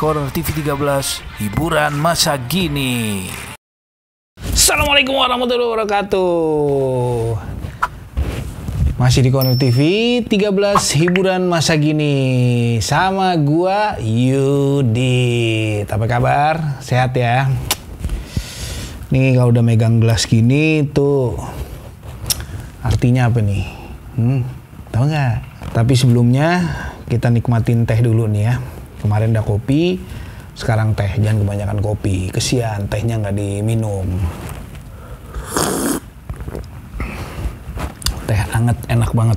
Corner TV 13, hiburan masa gini. Assalamualaikum warahmatullahi wabarakatuh. Masih di Corner TV 13, hiburan masa gini. Sama gua Yudi. Apa kabar? Sehat ya? Nih kalau udah megang gelas gini tuh artinya apa nih? Tahu nggak? Tapi sebelumnya kita nikmatin teh dulu nih ya. Kemarin udah kopi, sekarang teh. Jangan kebanyakan kopi, kesian tehnya nggak diminum. Teh anget enak banget.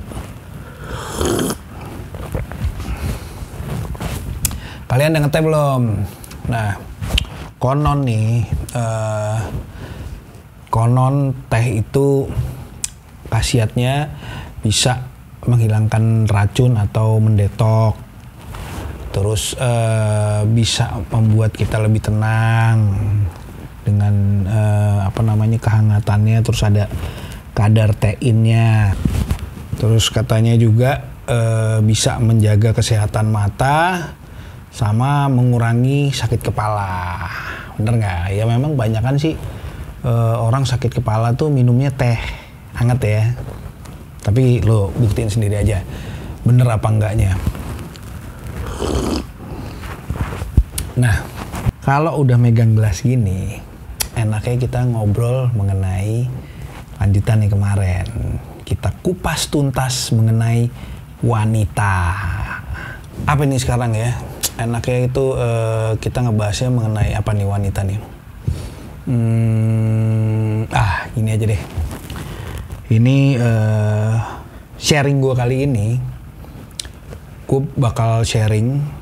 Kalian udah ngeteh belum? Nah, konon nih, konon teh itu khasiatnya bisa menghilangkan racun atau mendetok. Terus bisa membuat kita lebih tenang dengan kehangatannya. Terus ada kadar teinnya. Terus katanya juga bisa menjaga kesehatan mata sama mengurangi sakit kepala. Bener nggak? Ya memang banyak kan sih orang sakit kepala tuh minumnya teh hangat ya. Tapi lo buktiin sendiri aja bener apa enggaknya. Nah, kalau udah megang gelas gini, enaknya kita ngobrol mengenai lanjutan nih kemarin. Kita kupas tuntas mengenai wanita. Apa ini sekarang ya? Enaknya itu kita ngebahasnya mengenai apa nih wanita nih? Ini aja deh. Ini sharing gue kali ini. Gue bakal sharing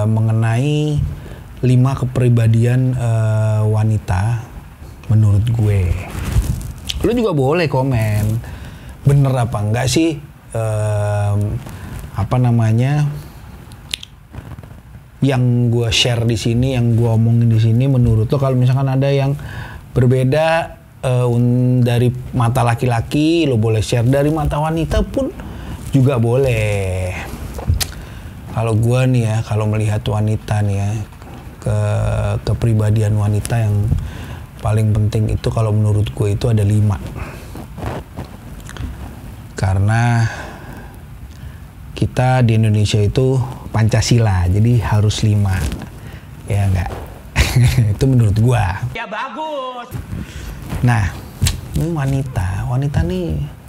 mengenai 5 kepribadian wanita menurut gue. Lu juga boleh komen bener apa enggak sih yang gue share di sini, yang gue omongin di sini. Menurut lo kalau misalkan ada yang berbeda dari mata laki-laki, lo boleh share. Dari mata wanita pun juga boleh. Kalau gue nih ya, kalau melihat wanita nih ya, kepribadian wanita yang paling penting itu kalau menurut gue itu ada 5. Karena kita di Indonesia itu Pancasila, jadi harus 5. Ya enggak? Itu menurut gue. Ya bagus. Nah, ini wanita nih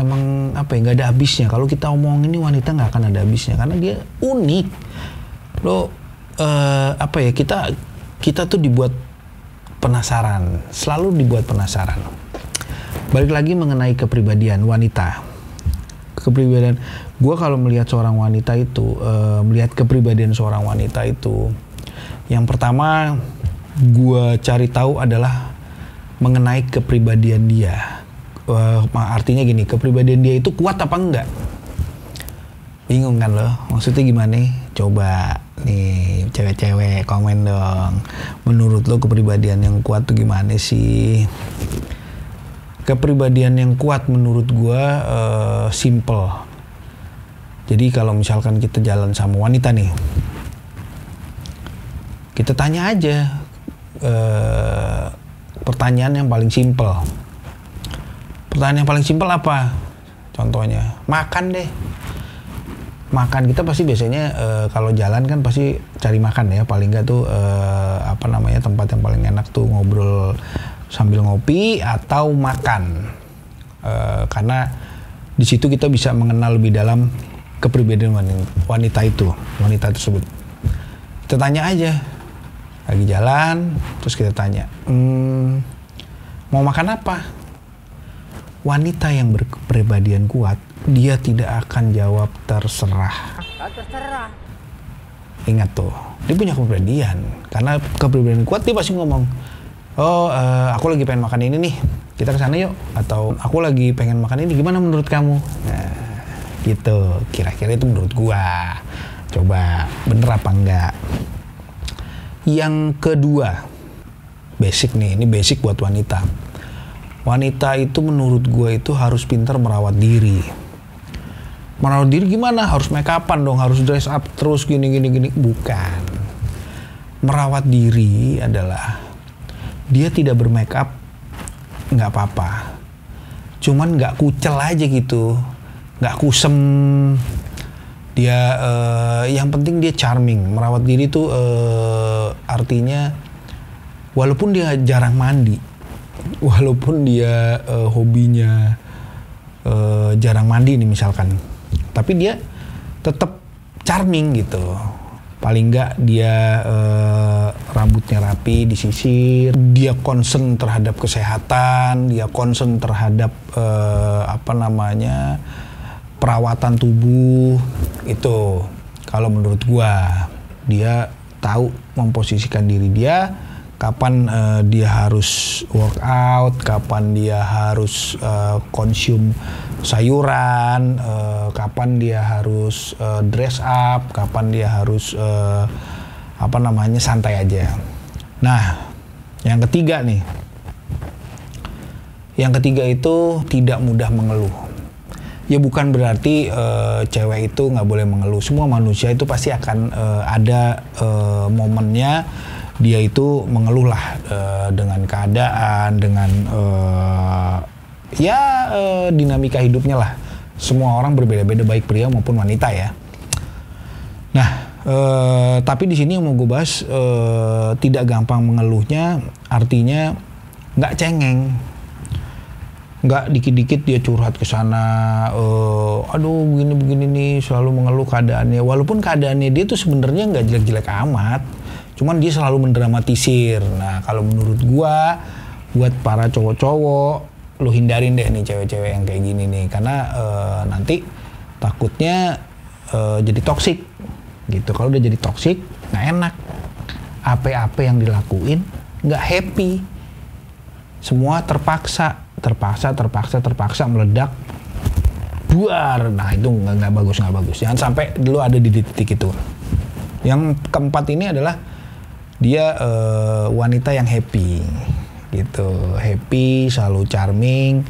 emang nggak ada habisnya. Kalau kita omongin ini wanita nggak akan ada habisnya karena dia unik. Lo kita tuh dibuat penasaran, selalu dibuat penasaran. Balik lagi mengenai kepribadian wanita. Kepribadian gue kalau melihat seorang wanita itu, melihat kepribadian seorang wanita itu, yang pertama gue cari tahu adalah mengenai kepribadian dia. Artinya gini, kepribadian dia itu kuat apa enggak? Bingung kan lo? Maksudnya gimana? Coba nih cewek-cewek komen dong. Menurut lo kepribadian yang kuat tuh gimana sih? Kepribadian yang kuat menurut gua simple. Jadi kalau misalkan kita jalan sama wanita nih, kita tanya aja pertanyaan yang paling simple. Pertanyaan yang paling simpel apa? Contohnya, makan deh. Makan kita pasti biasanya kalau jalan kan pasti cari makan ya. Paling nggak tuh tempat yang paling enak tuh ngobrol sambil ngopi atau makan. Karena di situ kita bisa mengenal lebih dalam kepribadian wanita tersebut. Kita tanya aja. Lagi jalan, terus kita tanya, mau makan apa? Wanita yang berkepribadian kuat, dia tidak akan jawab terserah. Terserah. Ingat tuh, dia punya kepribadian. Karena kepribadian kuat, dia pasti ngomong, aku lagi pengen makan ini nih, kita kesana yuk. Atau aku lagi pengen makan ini, gimana menurut kamu? Nah, gitu. Kira-kira itu menurut gua. Coba bener apa enggak? Yang kedua, basic nih, ini basic buat wanita. Wanita itu menurut gue itu harus pintar merawat diri. Merawat diri gimana? Harus make upan dong, harus dress up terus gini. Bukan. merawat diri adalah dia tidak bermake up, nggak apa-apa. Cuman nggak kucel aja gitu, nggak kusem. Dia yang penting dia charming. Merawat diri tuh artinya walaupun dia jarang mandi, walaupun dia hobinya jarang mandi nih misalkan, tapi dia tetap charming gitu. Paling nggak dia rambutnya rapi, disisir, dia concern terhadap kesehatan, dia concern terhadap perawatan tubuh. Itu kalau menurut gua, dia tahu memposisikan diri dia, kapan dia harus workout, kapan dia harus konsum sayuran, kapan dia harus dress up, kapan dia harus santai aja. Nah, yang ketiga nih, yang ketiga itu tidak mudah mengeluh. Ya bukan berarti cewek itu nggak boleh mengeluh. Semua manusia itu pasti akan ada momennya dia itu mengeluh lah dengan keadaan, dengan dinamika hidupnya lah. Semua orang berbeda-beda, baik pria maupun wanita ya. Nah, tapi di sini yang mau gue bahas, tidak gampang mengeluhnya, artinya nggak cengeng, nggak dikit-dikit dia curhat ke sana, aduh begini-begini nih, selalu mengeluh keadaannya. Walaupun keadaannya dia tuh sebenarnya nggak jelek-jelek amat, cuman dia selalu mendramatisir. Nah, kalau menurut gua, buat para cowok-cowok, lu hindarin deh nih cewek-cewek yang kayak gini nih, karena nanti takutnya jadi toksik gitu. Kalau udah jadi toksik, nggak enak. Apa-apa yang dilakuin nggak happy. Semua terpaksa meledak, buar. Nah itu nggak bagus. Jangan sampai dulu ada di titik itu. Yang keempat ini adalah dia wanita yang happy gitu, happy, selalu charming.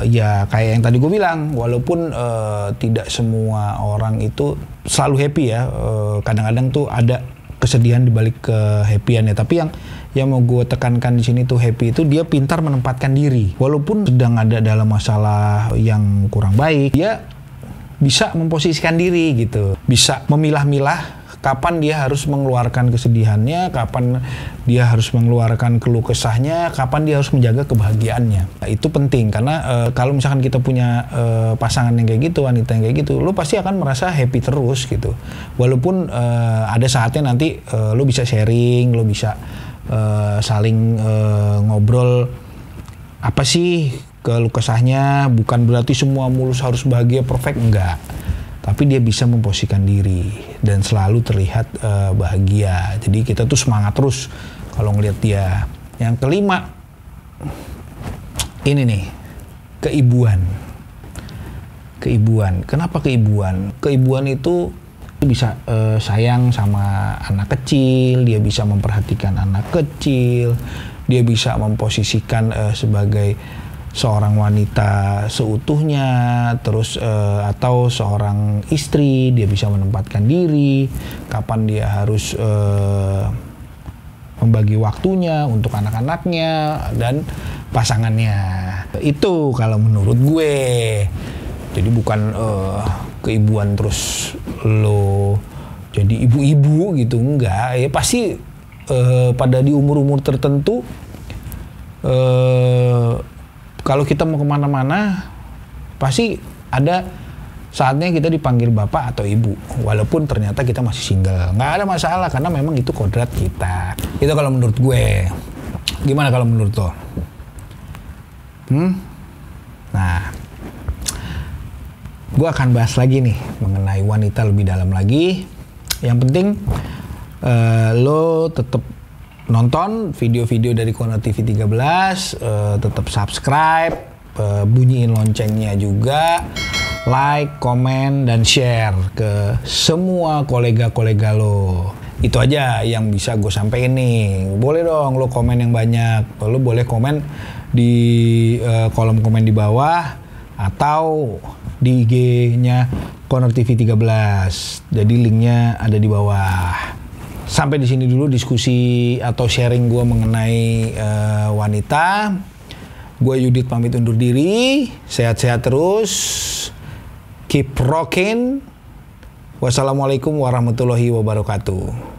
Ya kayak yang tadi gue bilang, walaupun tidak semua orang itu selalu happy ya, kadang-kadang tuh ada kesedihan dibalik kehappyannya. Tapi yang mau gue tekankan di sini tuh, happy itu dia pintar menempatkan diri, walaupun sedang ada dalam masalah yang kurang baik, dia bisa memposisikan diri gitu, bisa memilah-milah kapan dia harus mengeluarkan kesedihannya, kapan dia harus mengeluarkan keluh kesahnya, kapan dia harus menjaga kebahagiaannya. Nah, itu penting karena kalau misalkan kita punya pasangan yang kayak gitu, wanita yang kayak gitu, lo pasti akan merasa happy terus gitu. Walaupun ada saatnya nanti lo bisa sharing, lo bisa saling ngobrol apa sih keluh kesahnya. Bukan berarti semua mulus harus bahagia, perfect, enggak. Tapi dia bisa memposisikan diri dan selalu terlihat bahagia. Jadi kita tuh semangat terus kalau ngelihat dia. Yang kelima, ini nih, keibuan. Kenapa keibuan? Keibuan itu bisa sayang sama anak kecil, dia bisa memperhatikan anak kecil, dia bisa memposisikan sebagai seorang wanita seutuhnya, terus atau seorang istri, dia bisa menempatkan diri, kapan dia harus membagi waktunya untuk anak-anaknya dan pasangannya. Itu kalau menurut gue. Jadi bukan keibuan terus lo jadi ibu-ibu gitu, enggak. Ya pasti pada di umur-umur tertentu kalau kita mau kemana-mana, pasti ada saatnya kita dipanggil bapak atau ibu, walaupun ternyata kita masih single. Nggak ada masalah, karena memang itu kodrat kita. Itu kalau menurut gue. Gimana kalau menurut lo? Nah, gue akan bahas lagi nih mengenai wanita lebih dalam lagi. Yang penting lo tetap nonton video-video dari Corner TV 13, tetap subscribe, bunyiin loncengnya juga, like, komen, dan share ke semua kolega-kolega lo. Itu aja yang bisa gue sampein nih. Boleh dong lo komen yang banyak, lo boleh komen di kolom komen di bawah atau di IG-nya Corner TV 13. Jadi linknya ada di bawah. Sampai di sini dulu diskusi atau sharing gue mengenai wanita. Gue Yudit pamit undur diri. Sehat-sehat terus. Keep rocking. Wassalamualaikum warahmatullahi wabarakatuh.